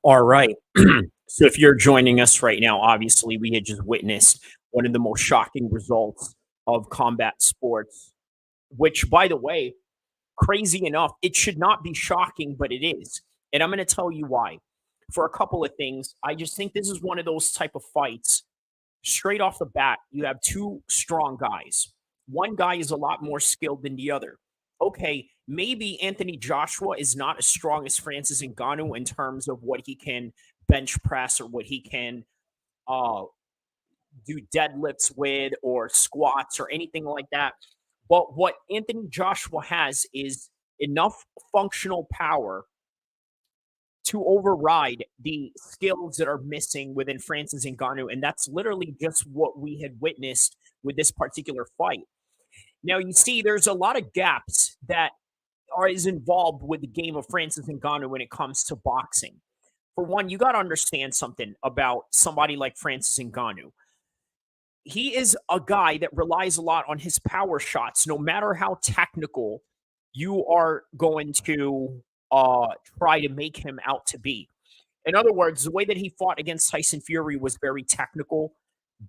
All right. So if you're joining us right now, obviously we had just witnessed one of the most shocking results of combat sports, which, by the way, crazy enough, it should not be shocking, but it is. And I'm going to tell you why. For a couple of things, I just think this is one of those type of fights. Straight off the bat, you have two strong guys. One guy is a lot more skilled than the other. Okay, maybe Anthony Joshua is not as strong as Francis Ngannou in terms of what he can bench press or what he can uh, do deadlifts with or squats or anything like that. But what Anthony Joshua has is enough functional power to override the skills that are missing within Francis Ngannou, and that's literally just what we had witnessed with this particular fight. Now, you see, there's a lot of gaps that are is involved with the game of Francis Ngannou when it comes to boxing. For one, you got to understand something about somebody like Francis Ngannou. He is a guy that relies a lot on his power shots, no matter how technical you are going to try to make him out to be. In other words, the way that he fought against Tyson Fury was very technical,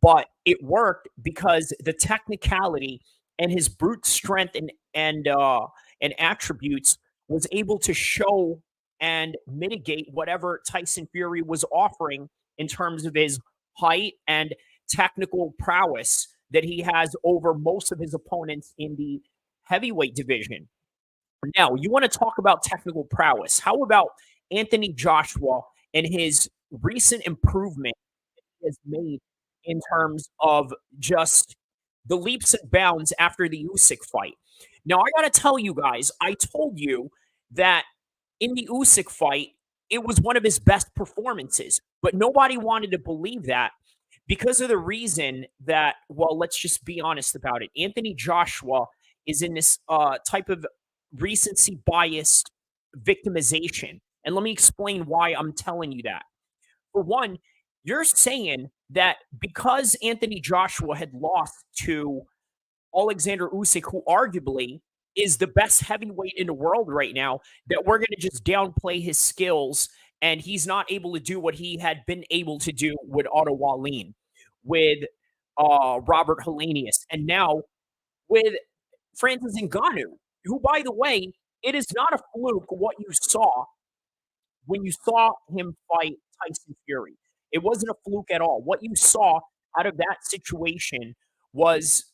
but it worked because the technicality and his brute strength and attributes was able to show and mitigate whatever Tyson Fury was offering in terms of his height and technical prowess that he has over most of his opponents in the heavyweight division. Now, you want to talk about technical prowess. How about Anthony Joshua and his recent improvement he has made in terms of just the leaps and bounds after the Usyk fight? Now, I got to tell you guys, I told you that in the Usyk fight, it was one of his best performances, but nobody wanted to believe that because of the reason that, well, let's just be honest about it. Anthony Joshua is in this type of recency biased victimization. And let me explain why I'm telling you that. For one, you're saying that because Anthony Joshua had lost to Alexander Usyk, who arguably is the best heavyweight in the world right now, that we're going to just downplay his skills and he's not able to do what he had been able to do with Otto Wallin, with Robert Helenius, and now with Francis Ngannou, who, by the way, it is not a fluke what you saw when you saw him fight Tyson Fury. It wasn't a fluke at all. What you saw out of that situation was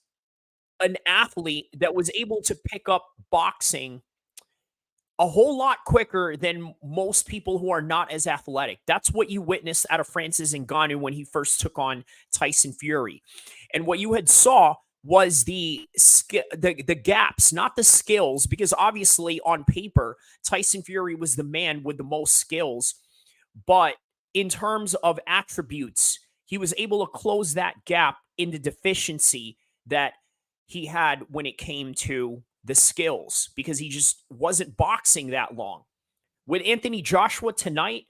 an athlete that was able to pick up boxing a whole lot quicker than most people who are not as athletic. That's what you witnessed out of Francis Ngannou when he first took on Tyson Fury. And what you had saw was the gaps, not the skills, because obviously on paper Tyson Fury was the man with the most skills, but in terms of attributes, he was able to close that gap in the deficiency that he had when it came to the skills because he just wasn't boxing that long. With Anthony Joshua tonight,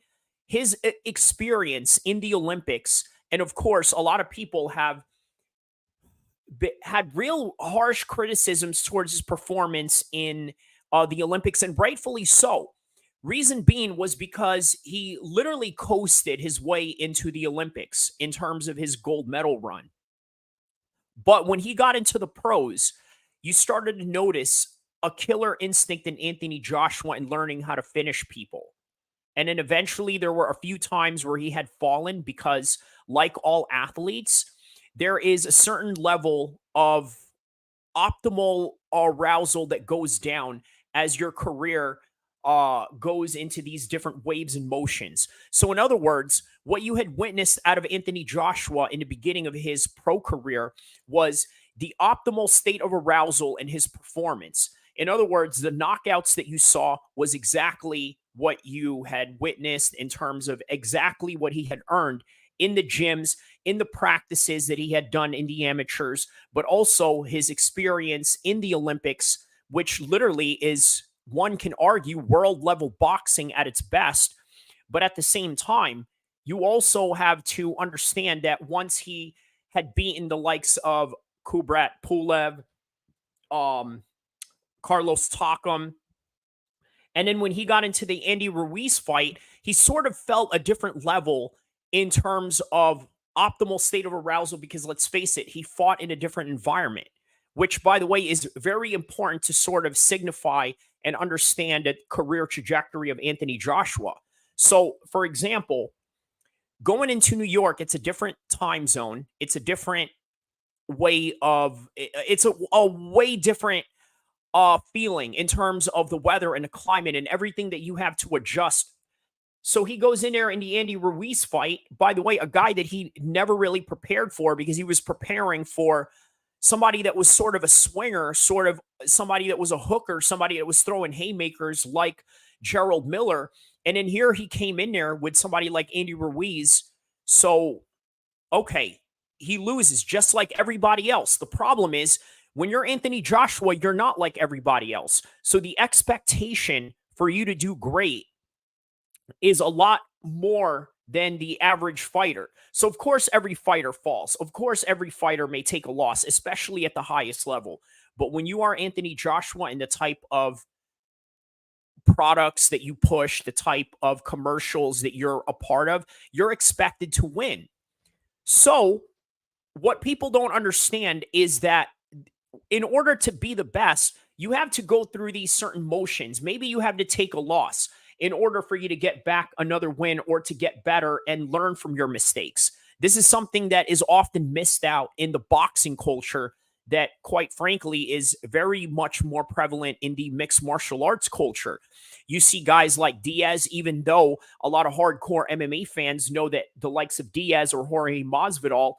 his experience in the Olympics, and of course, a lot of people have had real harsh criticisms towards his performance in the Olympics, and rightfully so. Reason being was because he literally coasted his way into the Olympics in terms of his gold medal run. But when he got into the pros, you started to notice a killer instinct in Anthony Joshua in learning how to finish people. And then eventually there were a few times where he had fallen because, like all athletes, there is a certain level of optimal arousal that goes down as your career goes into these different waves and motions. So, in other words, what you had witnessed out of Anthony Joshua in the beginning of his pro career was the optimal state of arousal in his performance. In other words, the knockouts that you saw was exactly what you had witnessed in terms of exactly what he had earned in the gyms, in the practices that he had done in the amateurs, but also his experience in the Olympics, which literally is, one can argue, world level boxing at its best. But at the same time, you also have to understand that once he had beaten the likes of Kubrat Pulev, um, Carlos Takam, And then when he got into the Andy Ruiz fight, he sort of felt a different level in terms of optimal state of arousal because let's face it, he fought in a different environment, which, by the way, is very important to sort of signify and understand the career trajectory of Anthony Joshua. So, for example, going into New York, it's a different time zone. It's a different way of, it's a way different feeling in terms of the weather and the climate and everything that you have to adjust. So he goes in there in the Andy Ruiz fight. By the way, a guy that he never really prepared for because he was preparing for somebody that was sort of a swinger, sort of somebody that was a hooker, somebody that was throwing haymakers like Gerald Miller. And then here he came in there with somebody like Andy Ruiz. So, okay, he loses just like everybody else. The problem is when you're Anthony Joshua, you're not like everybody else. So the expectation for you to do great is a lot more than the average fighter. So, of course, every fighter falls. Of course, every fighter may take a loss, especially at the highest level. But when you are Anthony Joshua and the type of products that you push, the type of commercials that you're a part of, you're expected to win. So, what people don't understand is that in order to be the best, you have to go through these certain motions. Maybe you have to take a loss in order for you to get back another win or to get better and learn from your mistakes. This is something that is often missed out in the boxing culture that, quite frankly, is very much more prevalent in the mixed martial arts culture. You see guys like Diaz, even though a lot of hardcore MMA fans know that the likes of Diaz or Jorge Masvidal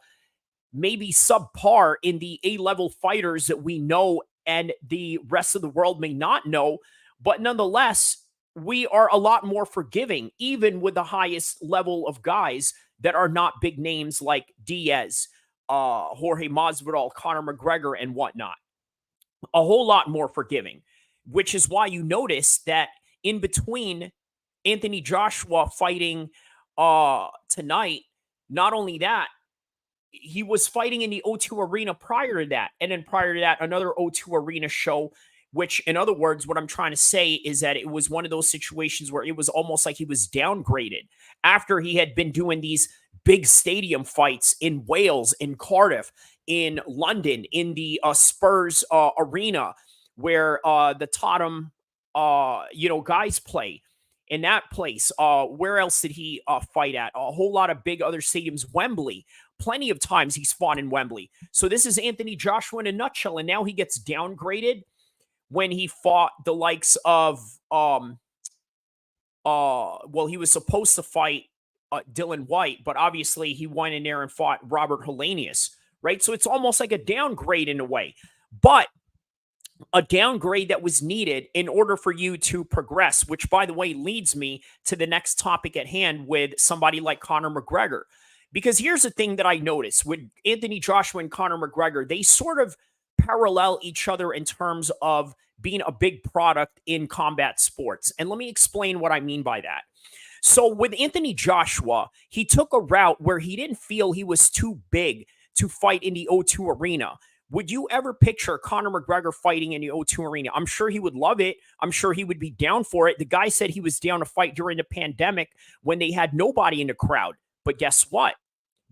maybe subpar in the A-level fighters that we know and the rest of the world may not know. But nonetheless, we are a lot more forgiving, even with the highest level of guys that are not big names like Diaz, Jorge Masvidal, Conor McGregor, and whatnot. A whole lot more forgiving, which is why you notice that in between Anthony Joshua fighting tonight, not only that, he was fighting in the O2 Arena prior to that. And then prior to that, another O2 Arena show, which, in other words, what I'm trying to say is that it was one of those situations where it was almost like he was downgraded after he had been doing these big stadium fights in Wales, in Cardiff, in London, in the Spurs Arena, where the Tottenham, guys play. In that place, where else did he fight at? A whole lot of big other stadiums. Wembley, plenty of times he's fought in Wembley. So this is Anthony Joshua in a nutshell, and now he gets downgraded when he fought the likes of he was supposed to fight Dylan White, but obviously he went in there and fought Robert Helenius, right? So it's almost like a downgrade in a way, but a downgrade that was needed in order for you to progress, which, by the way, leads me to the next topic at hand with somebody like Conor McGregor. Because here's the thing that I noticed with Anthony Joshua and Conor McGregor, they sort of parallel each other in terms of being a big product in combat sports. And let me explain what I mean by that. So with Anthony Joshua, he took a route where he didn't feel he was too big to fight in the O2 Arena. Would you ever picture Conor McGregor fighting in the O2 Arena? I'm sure he would love it. I'm sure he would be down for it. The guy said he was down to fight during the pandemic when they had nobody in the crowd. But guess what?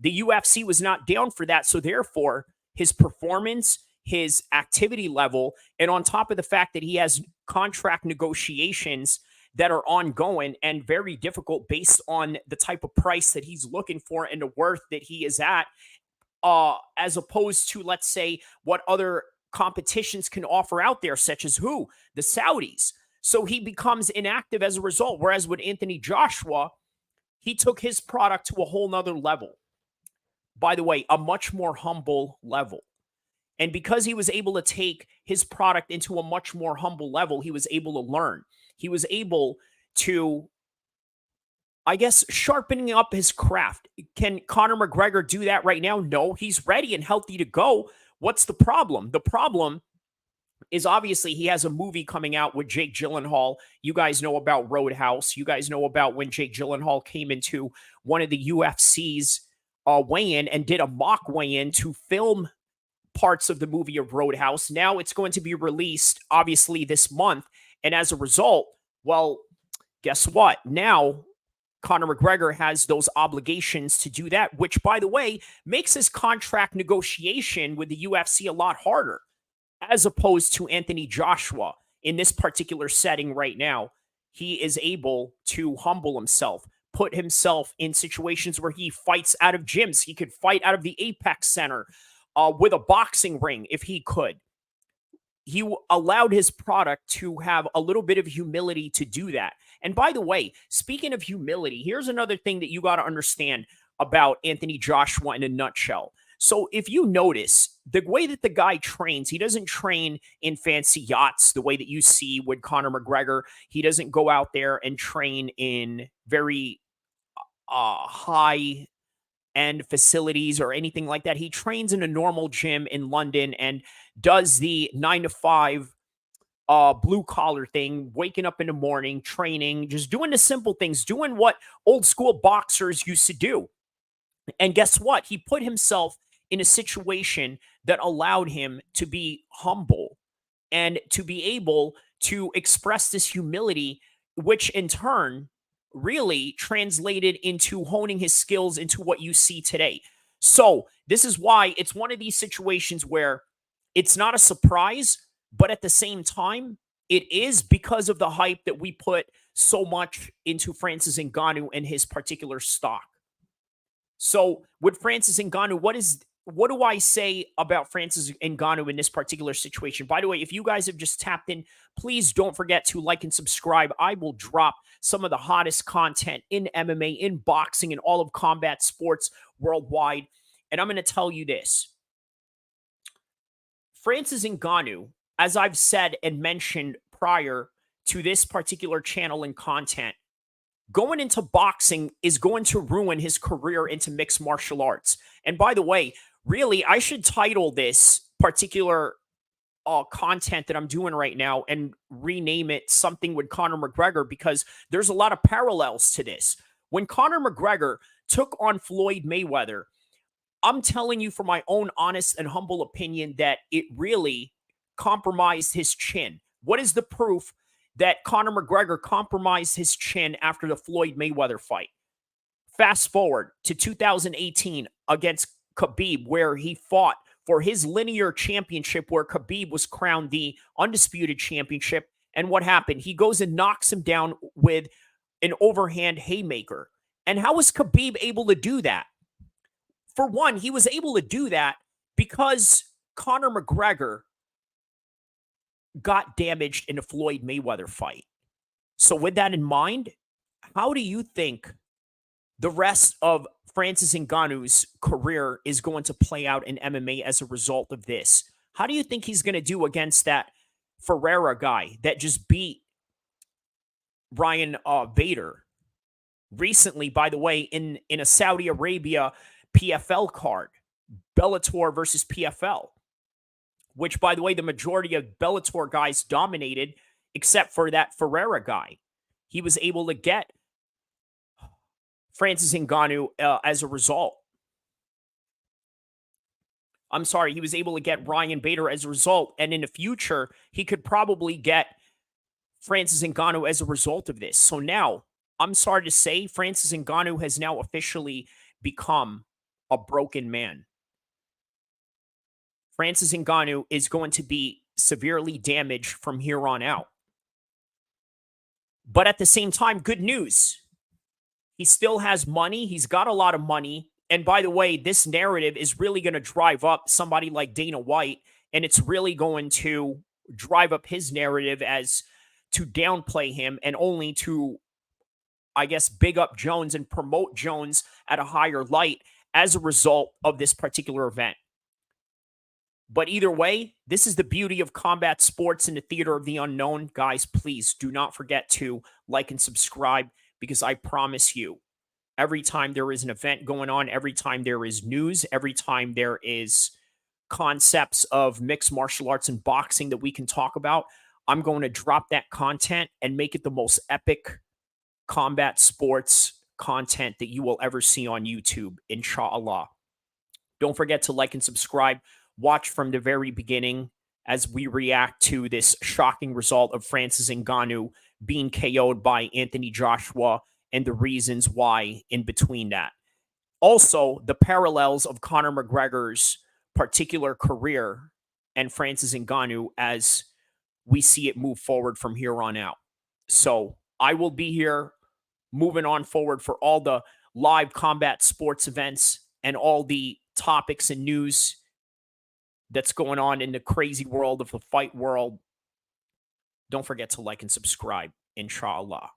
The UFC was not down for that. So therefore, his performance, his activity level, and on top of the fact that he has contract negotiations that are ongoing and very difficult based on the type of price that he's looking for and the worth that he is at, as opposed to, let's say, what other competitions can offer out there, such as who? The Saudis. So he becomes inactive as a result. Whereas with Anthony Joshua, he took his product to a whole nother level. By the way, a much more humble level. And because he was able to take his product into a much more humble level, he was able to learn. He was able to, I guess, sharpening up his craft. Can Conor McGregor do that right now? No, he's ready and healthy to go. What's the problem? The problem is obviously he has a movie coming out with Jake Gyllenhaal. You guys know about Roadhouse. You guys know about when Jake Gyllenhaal came into one of the UFC's weigh-in and did a mock weigh-in to film parts of the movie of Roadhouse. Now it's going to be released, obviously, this month. And as a result, Well, guess what? Now Conor McGregor has those obligations to do that, which, by the way, makes his contract negotiation with the UFC a lot harder, as opposed to Anthony Joshua in this particular setting right now. He is able to humble himself, put himself in situations where he fights out of gyms. He could fight out of the Apex Center with a boxing ring if he could. He allowed his product to have a little bit of humility to do that. And by the way, speaking of humility, here's another thing that you got to understand about Anthony Joshua in a nutshell. So if you notice the way that the guy trains, he doesn't train in fancy yachts the way that you see with Conor McGregor. He doesn't go out there and train in very high end facilities or anything like that. He trains in a normal gym in London and does the 9 to 5 blue collar thing, waking up in the morning, training, just doing the simple things, doing what old school boxers used to do. And guess what? He put himself in a situation that allowed him to be humble and to be able to express this humility, which in turn really translated into honing his skills into what you see today. So, this is why it's one of these situations where it's not a surprise, but at the same time, it is because of the hype that we put so much into Francis Ngannou and his particular stock. So with Francis Ngannou, what do I say about Francis Ngannou in this particular situation? By the way, if you guys have just tapped in, please don't forget to like and subscribe. I will drop some of the hottest content in MMA, in boxing, and all of combat sports worldwide. And I'm going to tell you this. Francis Ngannou, as I've said and mentioned prior to this particular channel and content, going into boxing is going to ruin his career into mixed martial arts. And by the way, really, I should title this particular content that I'm doing right now and rename it something with Conor McGregor, because there's a lot of parallels to this. When Conor McGregor took on Floyd Mayweather, I'm telling you from my own honest and humble opinion that it really compromised his chin. What is the proof that Conor McGregor compromised his chin after the Floyd Mayweather fight? Fast forward to 2018 against Khabib, where he fought for his linear championship, where Khabib was crowned the undisputed championship. And what happened? He goes and knocks him down with an overhand haymaker. And how was Khabib able to do that? For one, he was able to do that because Conor McGregor got damaged in a Floyd Mayweather fight. So with that in mind, how do you think the rest of Francis Ngannou's career is going to play out in MMA as a result of this? How do you think he's going to do against that Ferreira guy that just beat Ryan Bader recently, by the way, in a Saudi Arabia PFL card, Bellator versus PFL, which, by the way, the majority of Bellator guys dominated, except for that Ferreira guy. He was able to get Francis Ngannou as a result. I'm sorry, he was able to get Ryan Bader as a result. And in the future, he could probably get Francis Ngannou as a result of this. So now, I'm sorry to say, Francis Ngannou has now officially become a broken man. Francis Ngannou is going to be severely damaged from here on out. But at the same time, good news. He still has money. He's got a lot of money. And by the way, this narrative is really going to drive up somebody like Dana White. And it's really going to drive up his narrative as to downplay him and only to, I guess, big up Jones and promote Jones at a higher light as a result of this particular event. But either way, this is the beauty of combat sports in the theater of the unknown. Guys, please do not forget to like and subscribe, because I promise you, every time there is an event going on, every time there is news, every time there is concepts of mixed martial arts and boxing that we can talk about, I'm going to drop that content and make it the most epic combat sports content that you will ever see on YouTube, inshallah. Don't forget to like and subscribe. Watch from the very beginning as we react to this shocking result of Francis Ngannou being KO'd by Anthony Joshua and the reasons why in between that. Also, the parallels of Conor McGregor's particular career and Francis Ngannou as we see it move forward from here on out. So I will be here moving on forward for all the live combat sports events and all the topics and news that's going on in the crazy world of the fight world. Don't forget to like and subscribe, inshallah.